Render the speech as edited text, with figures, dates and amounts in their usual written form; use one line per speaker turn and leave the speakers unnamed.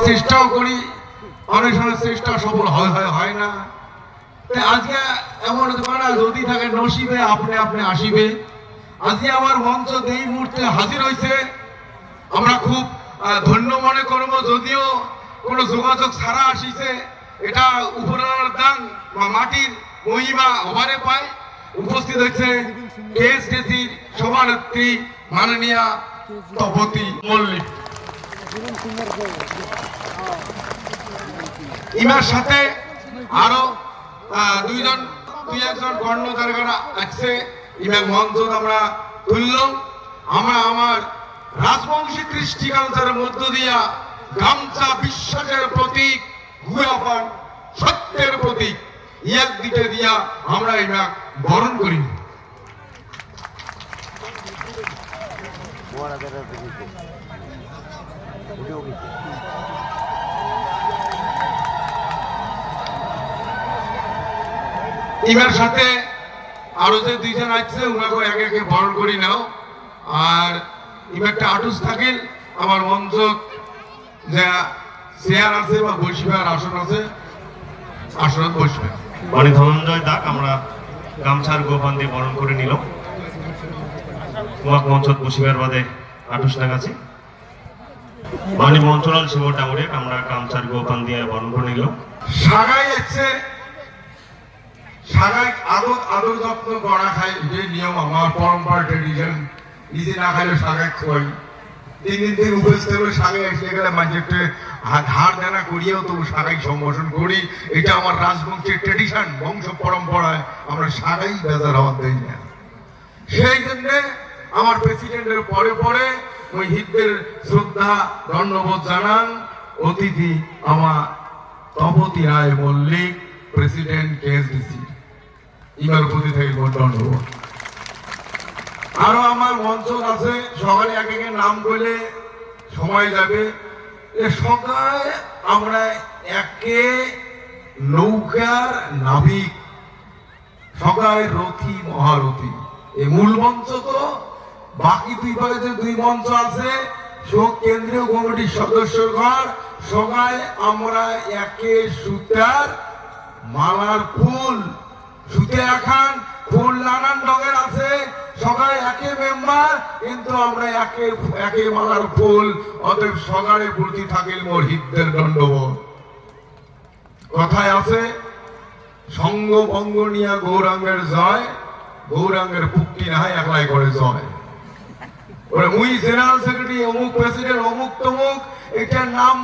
চেষ্টাও করি, অনেক সময় চেষ্টা সফল হয় না। আজকে এমন না, যদি থাকে নসিবে আপনি আপনি আসিবে। আজকে আমার মঞ্চ এই মুহূর্তে হাজির হয়েছে, আমরা খুব ধন্য মনে করব। যদিও কোনো যোগাযোগ ছাড়া আসিছে, এটা উপরওয়ালার দান বা মাটির মহিমা অবারে পায়। উপস্থিত হয়েছে কেএসডিসির সভানেত্রী মাননীয়া তপতী মল্লিক। ইনার সাথে আরো দুই একজন কর্ণধারকারা আছে। ইনার মঞ্চ আমরা তুললাম। আমরা আমার রাজবংশী কৃষ্টি কালচারের মধ্য দিয়া গামছা বিশ্বাসের প্রতীক, গুয়াপান সত্যের প্রতীক, এক দিকে দিয়া আমরা এটা বরণ করি। ইমার সাথে আরো যে দুইজন আছে ওনাকে একে একে বরণ করি নাও। আর ইমারটা আটুস থাকেন, আমার মঞ্চ যা চেয়ার আছে বা বসিবার আসন আছে, আসনত বসবে।
মানে ধনঞ্জয় দাগ আমরা গামছার গোপান দিয়ে বরণ করে নিল। তোমাক মঞ্চত বসিবার বাদে আটুস লাগাছি মানে মঞ্চলাল শিব ডাঙরিয়া আমরা গামছার গোপান দিয়ে বরণ করে নিল।
সাগাই আছে, সাগাই আদর যত্ন করা খাই, যে নিয়ম আমার পরম্পরা ট্রেডিশন। নিজে না খাইলে সাগাই খাই, 3 দিন উপস্থিত হলে সাগাই এসে গেলে মাঝে ধার দেনা করিয়াও তবু সাগাই সম্ভাষণ করি। এটা আমার রাজবংশের ট্রেডিশন, বংশ পরম্পরায় আমরা সাগাই বেজার হওয়া দেই না। সেই জন্য আমার প্রেসিডেন্টের পরে পরে ওই হিতদের শ্রদ্ধা ধন্যবাদ জানান অতিথি আমার তপতী রায় মল্লিক, প্রেসিডেন্ট কেএসডিসি। ইমার প্রতি থেকে ধন্যবাদ। আরো আমার মঞ্চ আছে, সকালে এক একের নাম করলে সময় যাবে। সকালে আমরা একে নৌকার নাবিক, সকালে রথী মহারথী। এই মূল মঞ্চ তো, বাকি দুই ভাগে যে দুই মঞ্চ আছে সব কেন্দ্রীয় কমিটির সদস্যগণ। সবাই আমরা একে সুতার মালার ফুল, সুতে এখন ফুল নানান রঙের আছে, সবাই একে মেম্বার, কিন্তু আমরা একে মালার ফুল। অতএব সকালে প্রতি থাকিল মোর হিতদের দণ্ডবোধ। কথায় আছে, সঙ্গ ভঙ্গ নিয়া গৌরাঙ্গের জয়, গৌরাঙ্গের পুক্তি না হয় একলাই করে জয়। ওরা উই জেনারেল সেক্রেটারি অমুক, প্রেসিডেন্ট অমুক তমুক, এটার নাম